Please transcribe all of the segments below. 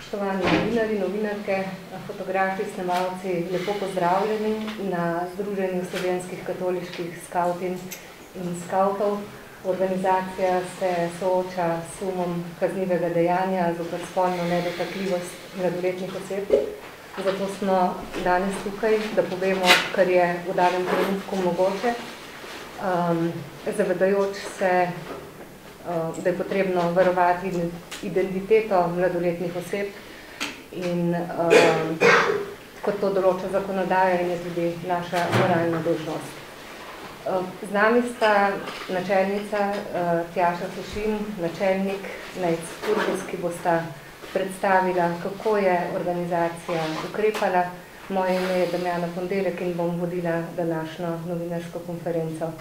Spoštovani novinarji, novinarke, fotografi, snemalci, lepo pozdravljeni na Združenju slovenskih katoliških skavtin in skavtov. Organizacija se sooča s sumom kaznivega dejanja zoper spolno nedotakljivost mladoletnih oseb. Zato smo danes tukaj, da povemo, kar je v danem trenutku mogoče, zavedajoč se, da je potrebno varovati identiteto mladoletnih oseb in kot to določa zakonodaja in je tudi naša moralna dolžnost. Z nami sta načelnica Tjaša Sušin, načelnik Nejc Kurbus, ki bosta predstavila, kako je organizacija ukrepala. Moje ime je Damjana Pondelek in bom vodila današnjo novinarsko konferenco.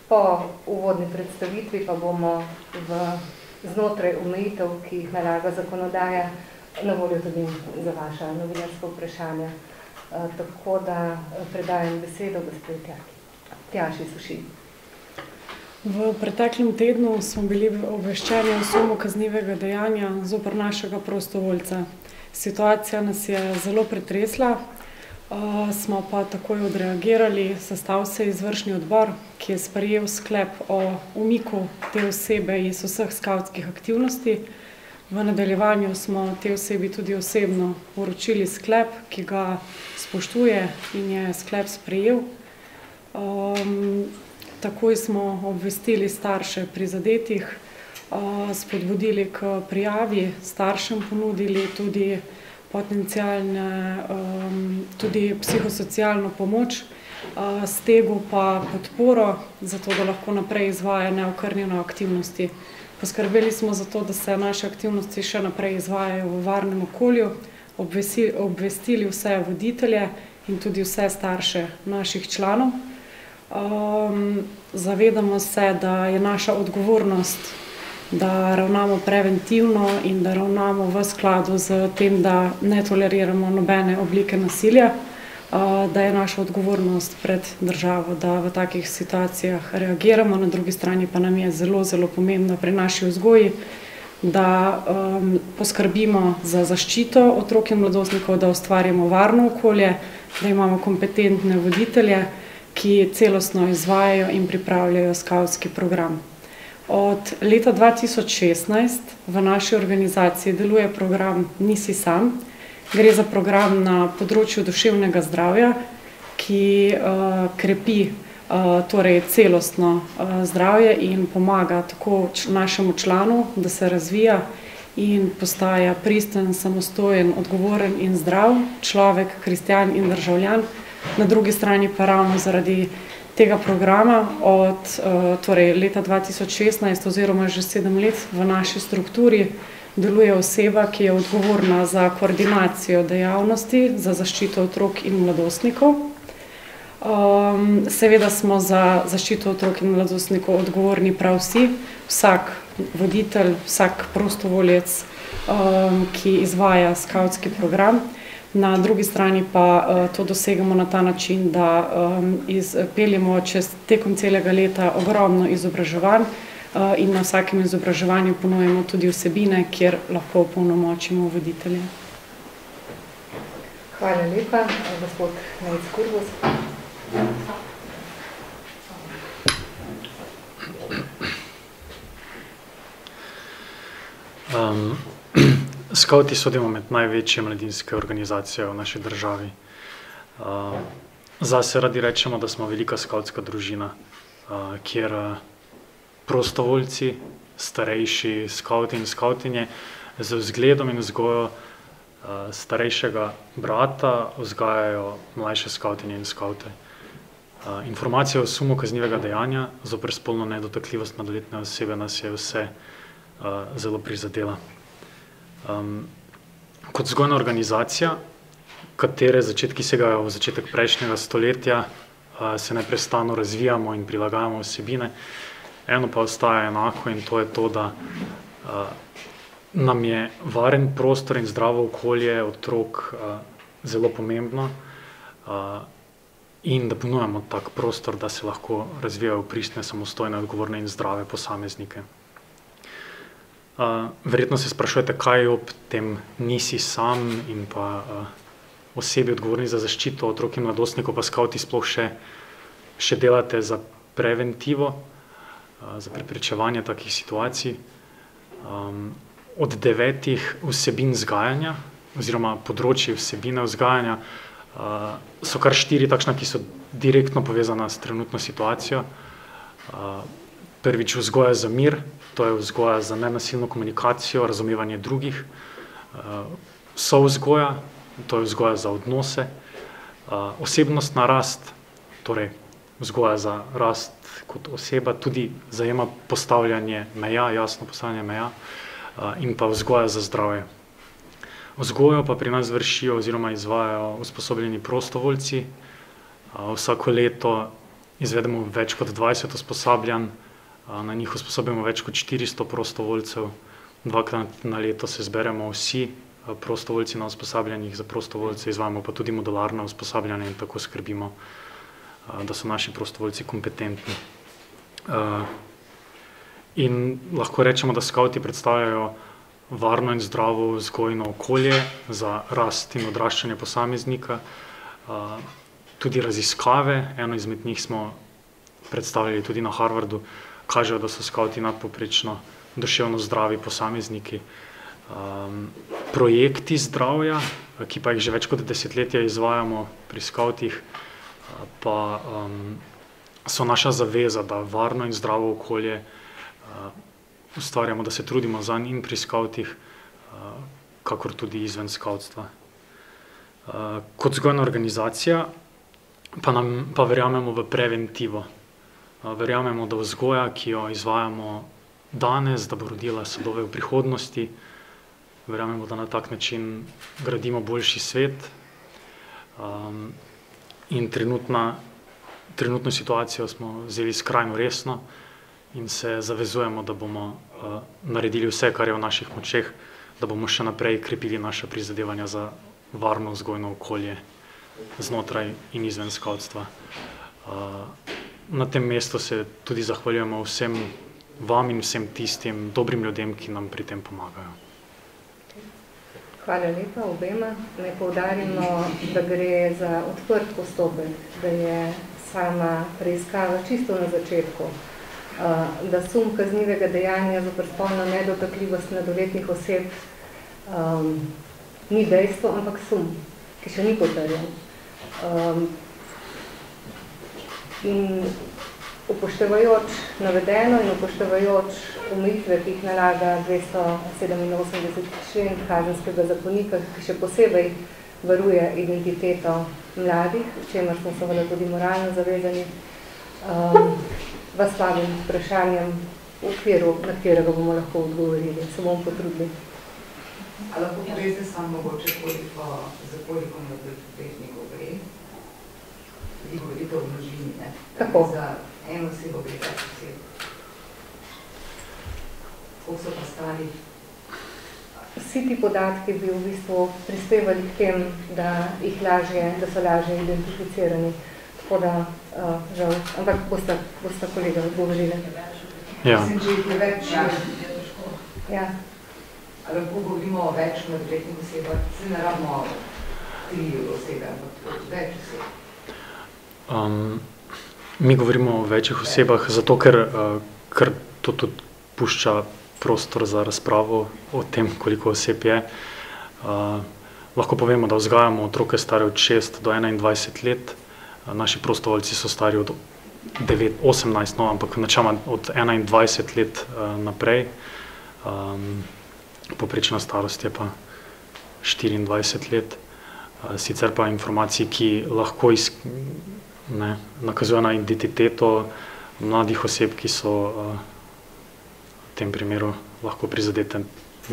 Po uvodni predstavitvi pa bomo znotraj omejitev, ki jih nalaga zakonodaja, na voljo tudi za vaša novinarska vprašanja. Tako da predajam besedo gospe Tjaši Sušin. V preteklem tednu smo bili obveščeni o sumu kaznivega dejanja zoper našega prostovoljca. Situacija nas je zelo pretresla, smo pa takoj odreagirali, sestal se izvršni odbor, ki je sprejel sklep o umiku te osebe iz vseh skavtskih aktivnosti. V nadaljevanju smo te osebi tudi osebno vročili sklep, ki ga spoštuje in je sklep sprejel. Takoj smo obvestili starše prizadetih, spodbudili k prijavi, staršem ponudili tudi potencialne, tudi psihosocialno pomoč, stegu pa podporo, zato da lahko naprej izvaja neokrnjene aktivnosti. Poskrbeli smo za to, da se naše aktivnosti še naprej izvajajo v varnem okolju, obvestili vse voditelje in tudi vse starše naših članov. Zavedamo se, da je naša odgovornost, da ravnamo preventivno in da ravnamo v skladu z tem, da ne toleriramo nobene oblike nasilja, da je naša odgovornost pred državo, da v takih situacijah reagiramo, na drugi strani pa nam je zelo, zelo pomembno pri naši vzgoji, da poskrbimo za zaščito otrok in mladostnikov, da ustvarjamo varno okolje, da imamo kompetentne voditelje, ki celostno izvajajo in pripravljajo skavtski program. Od leta 2016 v naši organizaciji deluje program Nisi sam. Gre za program na področju duševnega zdravja, ki krepi torej celostno zdravje in pomaga tako našemu članu, da se razvija in postaja pristen, samostojen, odgovoren in zdrav človek, kristjan in državljan. Na drugi strani pa ravno zaradi tega programa od torej leta 2016 oziroma že 7 let v naši strukturi deluje oseba, ki je odgovorna za koordinacijo dejavnosti, za zaščito otrok in mladostnikov. Seveda smo za zaščito otrok in mladostnikov odgovorni prav vsi, vsak voditelj, vsak prostovoljec, ki izvaja skavtski program. Na drugi strani pa to dosegamo na ta način, da peljemo tekom celega leta ogromno izobraževanj in na vsakem izobraževanju ponujemo tudi vsebine, kjer lahko opolnomočimo voditelje. Hvala lepa, gospod Nejc Kurbus. Skavti sodimo med največje mladinske organizacije v naši državi. Zase radi rečemo, da smo velika skavtska družina, kjer prostovoljci, starejši skavti in skavtinje z vzgledom in vzgojo starejšega brata vzgajajo mlajše skavtinje in skavte. Informacija o sumu kaznivega dejanja zoper spolno nedotakljivost mladoletne osebe nas je vse zelo prizadela. Kot vzgojna organizacija, katere začetki segajo v začetek prejšnjega stoletja, se neprestano razvijamo in prilagajamo vsebine. Eno pa ostaja enako in to je to, da nam je varen prostor in zdravo okolje otrok zelo pomembno in da ponujamo tak prostor, da se lahko razvijajo pristne, samostojne, odgovorne in zdrave posameznike. Verjetno se sprašujete, kaj ob tem nisi sam in pa osebi odgovorni za zaščito otrok in mladostnikov, pa skavti sploh še delate za preventivo, za preprečevanje takih situacij. Od 9 vsebin vzgajanja oziroma področji vsebine vzgajanja so kar 4 takšna, ki so direktno povezana s trenutno situacijo. Prvič vzgoja za mir, to je vzgoja za nenasilno komunikacijo, razumevanje drugih. Sovzgoja, to je vzgoja za odnose. Osebnostna rast, torej vzgoja za rast kot oseba, tudi zajema postavljanje meja, jasno postavljanje meja, in pa vzgoja za zdravje. Vzgojo pa pri nas vršijo oziroma izvajajo usposobljeni prostovoljci. Vsako leto izvedemo več kot 20 usposabljanj, na njih usposobimo več kot 400 prostovoljcev. 2-krat na leto se zberemo vsi prostovoljci na usposabljanjih za prostovoljce, izvajamo pa tudi modularna usposabljanja in tako skrbimo, da so naši prostovoljci kompetentni. In lahko rečemo, da skavti predstavljajo varno in zdravo vzgojno okolje za rast in odraščanje posameznika. Tudi raziskave, eno izmed njih smo predstavili tudi na Harvardu, kažejo, da so skavti nadpovprečno duševno zdravi posamezniki. Projekti zdravja, ki pa jih že več kot desetletja izvajamo pri skavtih, pa so naša zaveza, da varno in zdravo okolje ustvarjamo, da se trudimo zanj in pri skavtih, kakor tudi izven skavtstva. Kot vzgojna organizacija pa verjamemo v preventivo. Verjamemo, da vzgoja, ki jo izvajamo danes, da bo rodila sadove v prihodnosti. Verjamemo, da na tak način gradimo boljši svet. In trenutno situacijo smo vzeli skrajno resno in se zavezujemo, da bomo naredili vse, kar je v naših močeh, da bomo še naprej krepili naša prizadevanja za varno vzgojno okolje znotraj in izven skavtstva. Na tem mestu se tudi zahvaljujemo vsem vam in vsem tistim dobrim ljudem, ki nam pri tem pomagajo. Hvala lepa obema. Naj poudarimo, da gre za odprt postopek, da je sama preiskava čisto na začetku, da sum kaznivega dejanja zoper spolno nedotakljivost mladoletnih oseb ni dejstvo, ampak sum, ki še ni potrjen. In upoštevajoč navedeno in upoštevajoč omejitve, ki jih nalaga 287. člen Kazenskega zakonika, ki še posebej varuje identiteto mladih, v čemer smo seveda tudi moralno zavezani, vas vabim s vprašanjem v okviru, na katerega bomo lahko odgovorili. Se bomo potrudili. A lahko poveste samo mogoče, za koliko mladoletnikov gre? Vi govorite o množini, ne? Tako. Za eno osebo gre 5 oseb. Koliko so pa stali? Vsi ti podatki bi v bistvu prispevali k tem, da so lažje identificirani. Tako da, žal, ampak bosta kolega odgovorili. Ja. Mislim, če jih je več, Ja. a lahko govorimo o več mladoletnih osebah, se ne rabimo 3 osebe, ampak več oseb. Mi govorimo o večjih osebah, zato ker to tudi pušča prostor za razpravo o tem, koliko oseb je. Lahko povemo, da vzgajamo otroke stare od 6 do 21 let. Naši prostovoljci so stari od 18, ampak načeloma od 21 let naprej. Povprečna starost je pa 24 let. Sicer pa informacije, ki lahko nakazuje na identiteto mladih oseb, ki so v tem primeru lahko prizadete,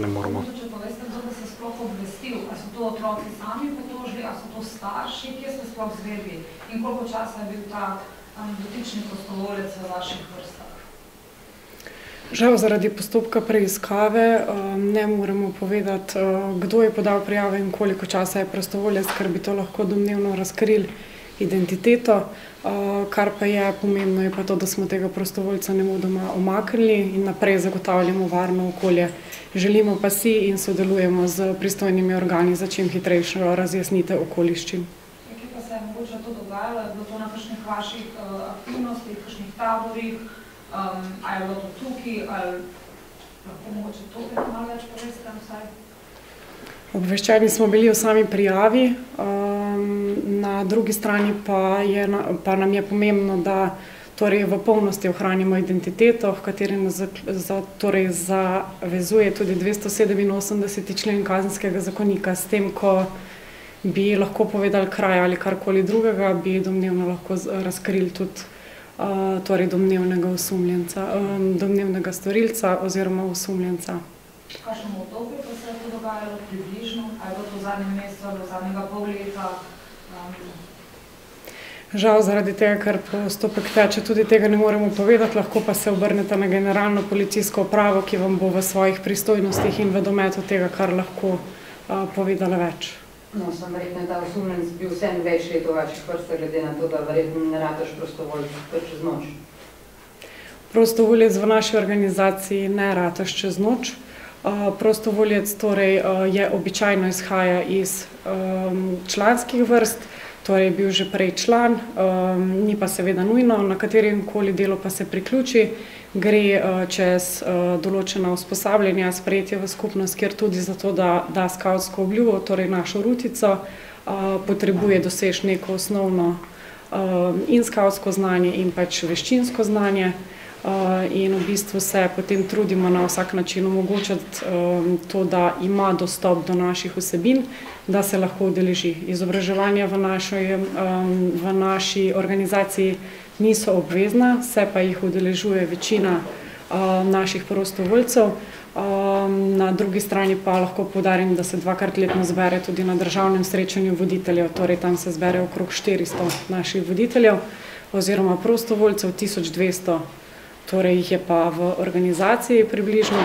ne moramo. Če poveste, kdo da se sploh obvestil, a so to otroci sami potožili, a so to starši, kje ste sploh zvedli in koliko časa je bil ta dotični prostovoljec v vaših vrstah? Žal zaradi postopka preiskave ne moremo povedati, kdo je podal prijave in koliko časa je prostovoljec, ker bi to lahko domnevno razkrili identiteto. Kar pa je pomembno, je pa to, da smo tega prostovoljca nemudoma umaknili in naprej zagotavljamo varno okolje. Želimo pa si in sodelujemo z pristojnimi organi za čim hitrejšo razjasnitev okoliščin. Kje pa se je mogoče to dogajalo? Je bilo to na kakšnih vaših aktivnostih, kakšnih taborih, ali je bilo to tukaj, ali lahko mogoče to malo več poveste vsaj? Obveščeni smo bili o sami prijavi, na drugi strani pa nam je pomembno, da torej v polnosti ohranimo identiteto, v kateri nas zavezuje tudi 287. člen Kazenskega zakonika. S tem, ko bi lahko povedali kraj ali karkoli drugega, bi domnevno lahko razkrili tudi torej domnevnega storilca oziroma osumljenca. V kakšnem obdobju pa se je to dogajalo približno? Ali je bilo to v zadnjem mesecu ali v zadnjega pol leta? Žal zaradi tega, ker postopek teče, tudi tega ne moremo povedati, lahko pa se obrnete na generalno policijsko upravo, ki vam bo v svojih pristojnostih in v dometu tega, kar lahko povedala več. No, sem verjetno ta osumljenec bil vsem več let v vaših vrstah, glede na to, da verjetno ne rataš prostovoljec čez noč. Prostovoljec v naši organizaciji ne rataš čez noč. Prostovoljec torej je običajno izhaja iz članskih vrst, torej je bil že prej član, ni pa seveda nujno, na katerem koli delu pa se priključi, gre čez določena usposabljanja, sprejetje v skupnost, kjer tudi zato, da da skavtsko obljubo, torej našo rutico, potrebuje doseči neko osnovno in skavtsko znanje in pač veščinsko znanje. In v bistvu se potem trudimo na vsak način omogočiti to, da ima dostop do naših vsebin, da se lahko udeleži. Izobraževanja v naši organizaciji niso obvezna, se pa jih udeležuje večina naših prostovoljcev. Na drugi strani pa lahko poudarim, da se 2-krat letno zbere tudi na državnem srečanju voditeljev, torej tam se zbere okrog 400 naših voditeljev oziroma prostovoljcev, 1200. Torej jih je pa v organizaciji približno.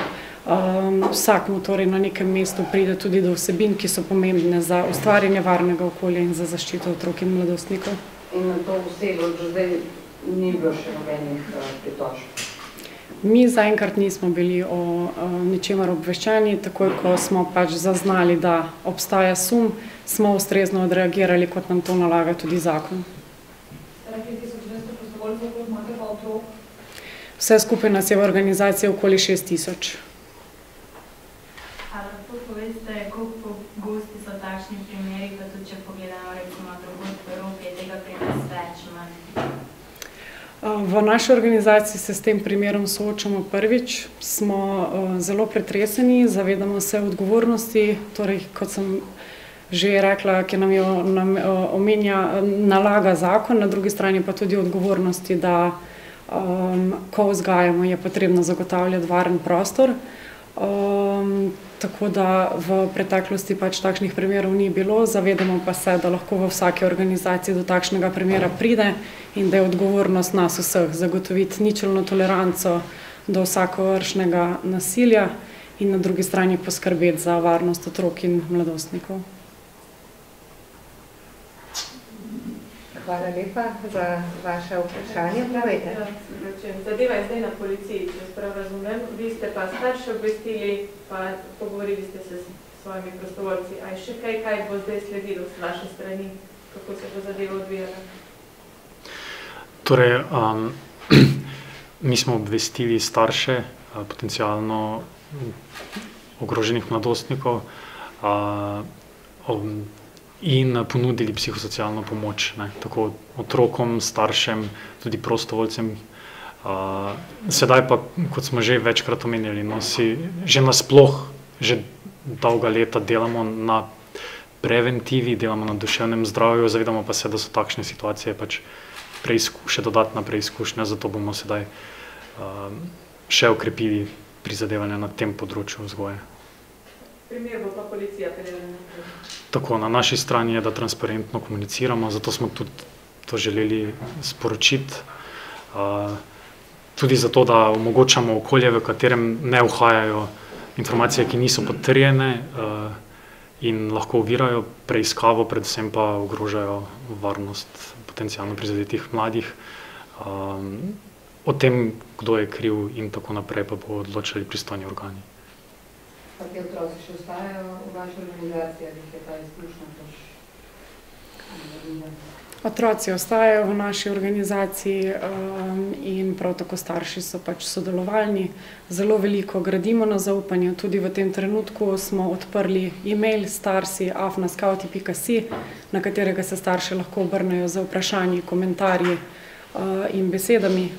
Vsakmu torej na nekem mestu pride tudi do vsebin, ki so pomembne za ustvarjanje varnega okolja in za zaščito otrok in mladostnikov. In na to osebo že zdaj ni bilo še nobenih pritožb? Mi zaenkrat nismo bili o ničemer obveščeni, takoj ko smo pač zaznali, da obstaja sum, smo ustrezno odreagirali, kot nam to nalaga tudi zakon. Ste rekli 1200 prostovoljcev, koliko imate pa otrok? Vse skupaj nas je v organizaciji okoli 6000. Ali lahko poveste, koliko pogosti so takšni primeri, pa tudi če pogledamo recimo drugod v Evropi, je tega pri nas več, manj? V naši organizaciji se s tem primerom soočamo prvič. Smo zelo pretreseni, zavedamo se odgovornosti, torej kot sem že rekla, ki nam jo nalaga zakon, na drugi strani pa tudi odgovornosti, da ko vzgajamo, je potrebno zagotavljati varen prostor. Tako da v preteklosti pač takšnih primerov ni bilo, zavedamo pa se, da lahko v vsaki organizaciji do takšnega primera pride in da je odgovornost nas vseh zagotoviti ničelno toleranco do vsakovrstnega nasilja in na drugi strani poskrbeti za varnost otrok in mladostnikov. Hvala lepa za vaše vprašanje. Povejte. Zadeva je zdaj na policiji, če prav razumem. Vi ste pa starše obvestili, pa pogovorili ste se s svojimi prostovoljci. A je še kaj bo zdaj sledilo z vaše strani? Kako se bo zadeva odvijala? Torej, mi smo obvestili starše potencialno ogroženih mladostnikov in ponudili psihosocialno pomoč, tako otrokom, staršem, tudi prostovoljcem. Sedaj pa, kot smo že večkrat omenjali, že nasploh, že dolga leta delamo na preventivi, delamo na duševnem zdravju, zavedamo pa se, da so takšne situacije pač še dodatna preizkušnja, zato bomo sedaj še okrepili prizadevanja na tem področju vzgoje. Primer bo pa policija predelena. Tako, na naši strani je, da transparentno komuniciramo, zato smo tudi to želeli sporočiti. Tudi zato, da omogočamo okolje, v katerem ne uhajajo informacije, ki niso potrjene, in lahko ovirajo preiskavo, predvsem pa ogrožajo varnost potencialno prizadetih mladih. O tem, kdo je kriv in tako naprej, pa bo odločali pristojni organi. Pa te otroci še ostajajo v vaši organizaciji, ali je ta izkušnja pač? Otroci ostajajo v naši organizaciji in prav tako starši so pač sodelovalni. Zelo veliko gradimo na zaupanju. Tudi v tem trenutku smo odprli e-mail starsi@skauti.si, na katerega se starši lahko obrnejo za vprašanje, komentarji in besedami.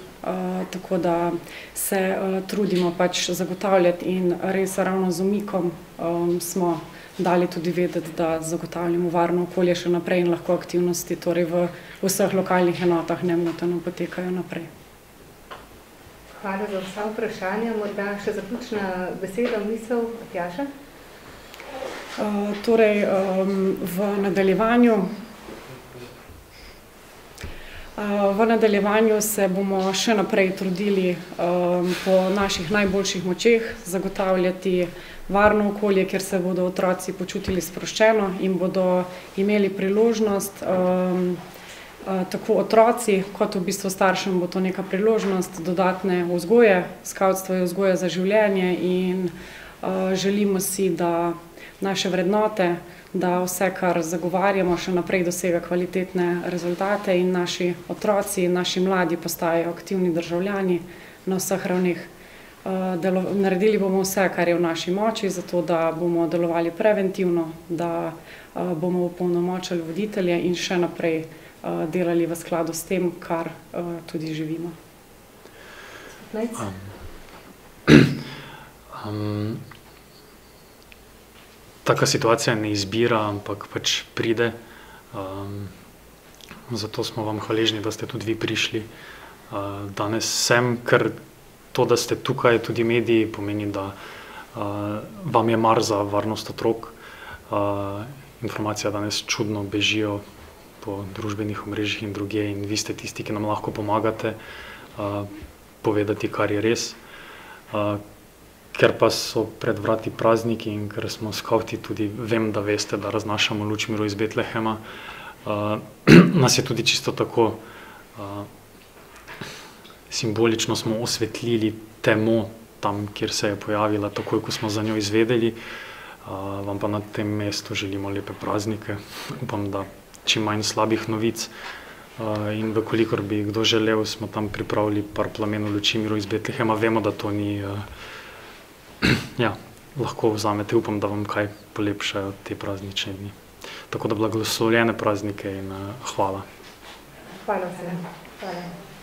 Tako da se trudimo pač zagotavljati in res ravno z umikom smo dali tudi vedeti, da zagotavljamo varno okolje še naprej in lahko aktivnosti torej v vseh lokalnih enotah nemoteno potekajo naprej. Hvala za vsa vprašanja. Morda še zaključna beseda, misel, Tjaša? Torej, v nadaljevanju se bomo še naprej trudili po naših najboljših močeh zagotavljati varno okolje, kjer se bodo otroci počutili sproščeno in bodo imeli priložnost, tako otroci kot v bistvu staršem bo to neka priložnost dodatne vzgoje. Skavtstvo je vzgoja za življenje in želimo si, da naše vrednote, da vse, kar zagovarjamo, še naprej dosega kvalitetne rezultate in naši otroci, naši mladi postajajo aktivni državljani na vseh ravneh. Naredili bomo vse, kar je v naši moči, zato da bomo delovali preventivno, da bomo opolnomočili voditelje in še naprej delali v skladu s tem, kar tudi živimo. Taka situacija ne izbira, ampak pač pride. Zato smo vam hvaležni, da ste tudi vi prišli danes sem, ker to, da ste tukaj, tudi mediji, pomeni, da vam je mar za varnost otrok. Informacije danes čudno bežijo po družbenih omrežjih in drugje in vi ste tisti, ki nam lahko pomagate povedati, kar je res. Ker pa so pred vrati prazniki in ker smo skavti, tudi vem, da veste, da raznašamo luč miru iz Betlehema. Nas je tudi čisto tako simbolično smo osvetlili temo tam, kjer se je pojavila, takoj, ko smo za njo izvedeli. Vam pa na tem mestu želimo lepe praznike. Upam, da čim manj slabih novic. In vkolikor bi kdo želel, smo tam pripravili par plamenov luči miru iz Betlehema. Vemo, da to ni... Ja, lahko vzamete, upam, da vam kaj polepšajo te praznične dni. Tako da blagoslovljene praznike in hvala. Hvala vsem. Hvala.